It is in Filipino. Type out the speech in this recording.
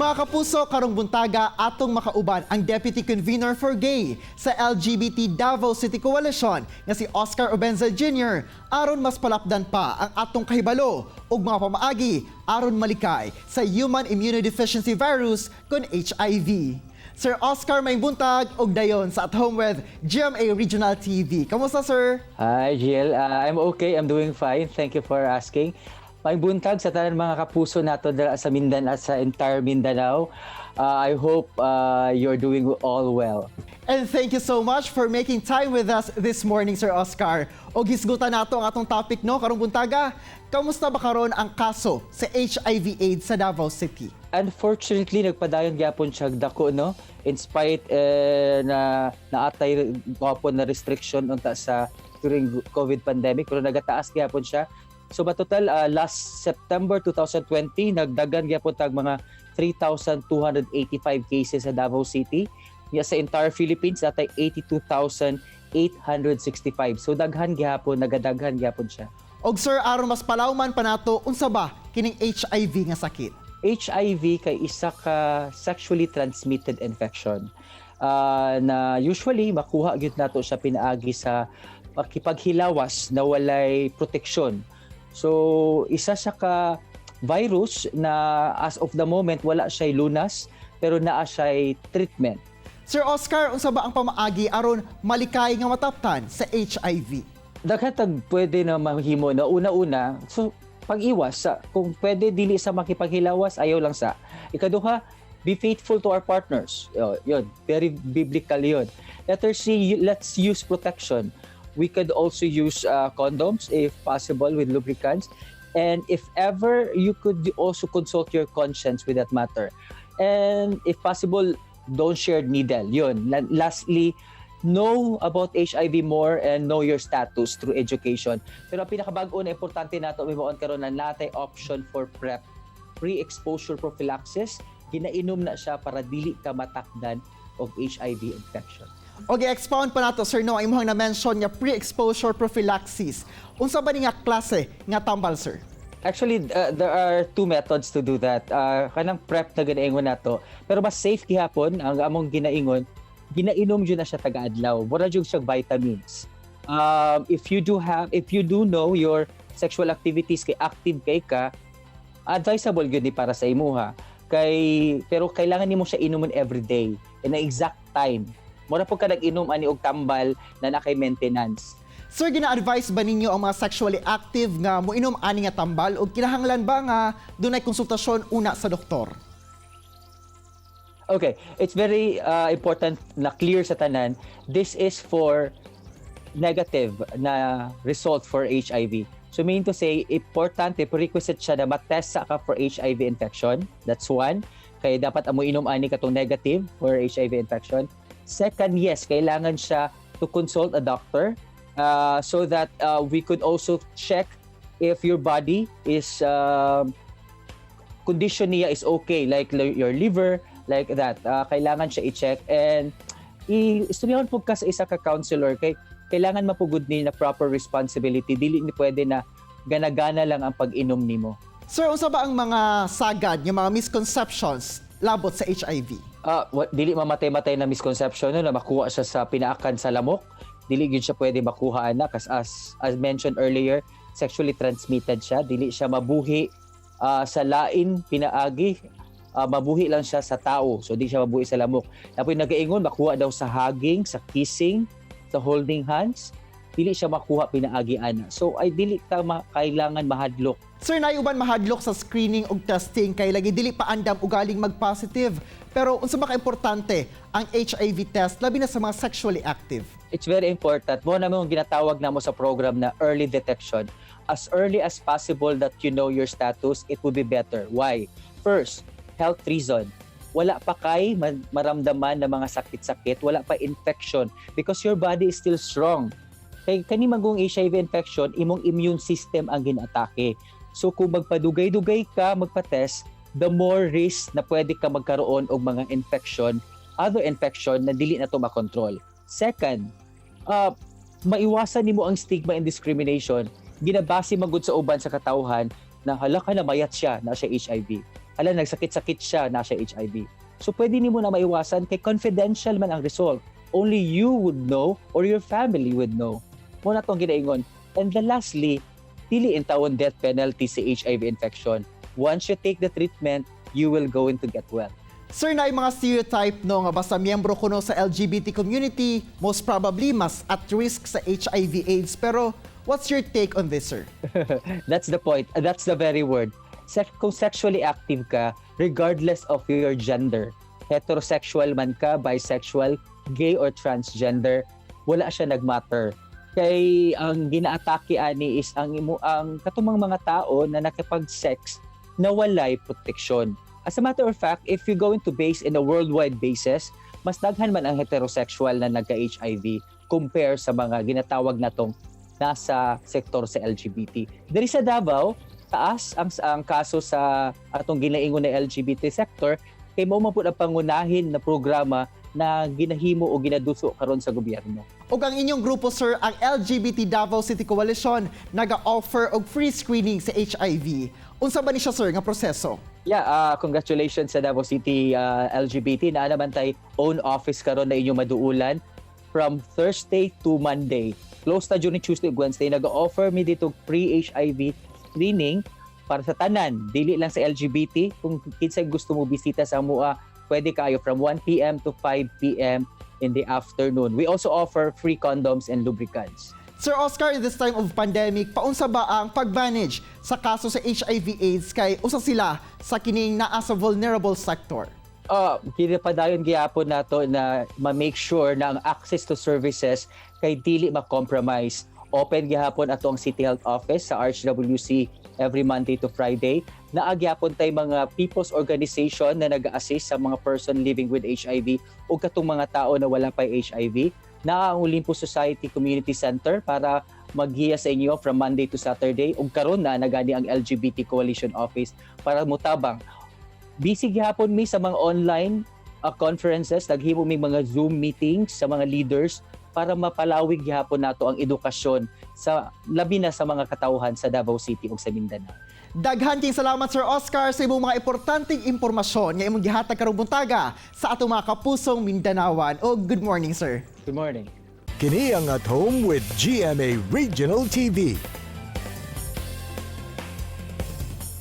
Mga kapuso, karong buntaga atong makauban ang Deputy Convener for Gay sa LGBT Davao City Coalition nga si Oscar Obenza Jr. aron mas palapdan pa ang atong kahibalo ug mga pamaagi aron malikay sa human immunodeficiency virus kon HIV. Sir Oscar, may buntag og dayon sa At Home with GMA Regional TV. Kamusta, sir? Hi, Jill. I'm okay. I'm doing fine. Thank you for asking. May buntag sa tanan mga kapuso nato sa Mindanao at sa entire Mindanao. I hope you're doing all well. And thank you so much for making time with us this morning, Sir Oscar. Og hisgutan nato ang atong topic, no, karong buntaga. Kamusta ba karon ang kaso sa HIV/AIDS sa Davao City? Unfortunately, nagpadayon gyapon siya dako, no? In spite na naatay gapon na restriction unta sa during COVID pandemic, pero nagataas gyapon siya. So total last September 2020 nagdagan gyapon tag mga 3,285 cases sa Davao City. Sa entire Philippines natay 82,865. So daghan gyapon, nagadaghan gyapon siya. Og sir, aron mas palawman pa nato, unsa ba kining HIV nga sakit? HIV kay isa ka sexually transmitted infection na usually makuha gyud nato siya pinaagi sa pakipaghilawas na walay proteksyon. So isa siya ka virus na as of the moment wala siya lunas pero naa siya treatment. Sir Oscar, unsa ba ang pamaagi aron malikay nga mataptan sa HIV? Daghan pwede na mahimo na una-una, so pag-iwas kung pwede dili sa makipaghilawas ayaw lang sa. Ikaduha, be faithful to our partners. Yun, very biblical yun. Letter C, let's use protection. We could also use condoms if possible with lubricants. And if ever, you could also consult your conscience with that matter. And if possible, don't share needle. Yun. Lastly, know about HIV more and know your status through education. Pero ang pinakabago na importante nato mimaon karon na natay option for PrEP, pre-exposure prophylaxis. Ginainom na siya para dili ka matakdan og HIV infection. Okay, expound pa nato, sir, no, imong na-mention nga pre-exposure prophylaxis. Unsa ba ni nga klase nga tambal, sir? Actually, there are two methods to do that. Kanang PrEP na ginaingon nato, pero mas safe gihapon ang among ginainom jud na siya taga-adlaw. Mura jud siya vitamins. If you do know your sexual activities kay active kay ka, advisable gyud ni para sa imuha. Pero kailangan nimo siya inuman every day in an exact time. Mura po ka nag-inom ani og tambal na nakay maintenance. Sir, gina-advise ba ninyo ang mga sexually active nga moinom ani nga tambal o kinahanglan ba nga dunay konsultasyon una sa doktor? Okay, it's very important na clear sa tanan. This is for negative na result for HIV. So mean to say, importante, prerequisite siya na matest ka for HIV infection. That's one. Kaya dapat amo inom ani katong negative for HIV infection. Second, yes, kailangan siya to consult a doctor so that we could also check if your body is condition niya is okay, like your liver, like that. Kailangan siya i-check and istoryahan po ka sa isa ka counselor kay kailangan mapugod ni na proper responsibility. Dili ni pwede na gana-gana lang ang pag-inom nimo. Sir, unsa ba ang mga sagad, yung mga misconceptions labot sa HIV? Dili mamatay-matay na misconception no, na makuha siya sa pinaakan sa lamok. Dili gyud siya pwede makuha ana as mentioned earlier, sexually transmitted siya. Dili siya mabuhi sa lain pinaagi. Mabuhi lang siya sa tao. So di siya mabuhi sa lamok. Tapos nagaingon makuha daw sa hugging, sa kissing, sa holding hands. Dili siya makuha pinaagi ana. So ay dili ta kailangan mahadlok. Sir, naiuban mahadlok sa screening ug testing kay lagi dili pa andam ugaling mag-positive. Pero unsa ba ka importante ang HIV test labi na sa mga sexually active? It's very important. Mo na mong ginatawag namo sa program na early detection. As early as possible that you know your status, it would be better. Why? First, health reason. Wala pa kay maramdaman na mga sakit-sakit, wala pa infection because your body is still strong. Kay kani magong HIV infection, imong immune system ang ginatake. So kung magpadugay-dugay ka, magpa-test, the more risk na pwede ka magkaroon og mga infection, other infection na dili na to makontrol. Second, maiwasan nimo ang stigma and discrimination. Ginabase magud sa uban sa katawhan na hala ka na mayat siya na siya HIV. nagsakit-sakit siya, na siya HIV. So pwede nimo na maiwasan kay confidential man ang result. Only you would know or your family would know. Muna tong ginaingon. And then lastly, dili in tawon death penalty sa HIV infection. Once you take the treatment, you will go into get well. Sir, na yung mga stereotype no nga basta miyembro ko no sa LGBT community, most probably mas at risk sa HIV AIDS. Pero what's your take on this, sir? That's the point. That's the very word. Kung sexually active ka, regardless of your gender, heterosexual man ka, bisexual, gay or transgender, wala siya nagmatter. Kay ang ginaatake ani is ang katumang mga tao na nakipag-sex na walay proteksyon. As a matter of fact, if you go into base in a worldwide basis, mas daghan man ang heterosexual na nagka-HIV compare sa mga ginatawag natong nasa sektor sa LGBT. Diri sa Davao, taas ang kaso sa atong ginaingon na LGBT sector kay mao man pud ang pangunahin na programa na ginahimo o ginaduso karon sa gobyerno. Ug ang inyong grupo, sir, ang LGBT Davao City Coalition, naga-offer og free screening sa HIV. Unsa ba ni siya, sir, nga proseso? Yeah, congratulations sa Davao City LGBT na naman tay own office karon na inyong maduulan from Thursday to Monday. Close ta during Tuesday ug Wednesday. Nag-offer mi dito free HIV screening para sa tanan, dili lang sa LGBT. Kung kinsay gusto mo bisita sa mua, pwede kayo from 1 p.m. to 5 p.m. in the afternoon. We also offer free condoms and lubricants. Sir Oscar, in this time of pandemic, paunsa ba ang pag-manage sa kaso sa HIV AIDS kay usa sila sa kining naa sa vulnerable sector? Kinapadayon gyapon nato na ma-make sure na ang access to services kay dili ma-compromise. Open gyapon ato ang City Health Office sa RHWC every Monday to Friday. Naagyapon tay mga people's organization na nag-assist sa mga person living with HIV o katong mga tao na wala pa HIV. Naa ang Olympus Society Community Center para maghiya sa inyo from Monday to Saturday. Ug karon na nagani ang LGBT Coalition Office para mutabang. Busy gihapon mi sa mga online conferences, naghimo mi mga Zoom meetings sa mga leaders para mapalawig gihapon nato ang edukasyon sa labi na sa mga katawhan sa Davao City ug sa Mindanao. Daghan king salamat, Sir Oscar, sa imong mga importanteng impormasyon nga imong gihatag karong buntaga sa atong mga kapusong Mindanawan. O good morning, sir. Good morning. Kini ang At Home with GMA Regional TV.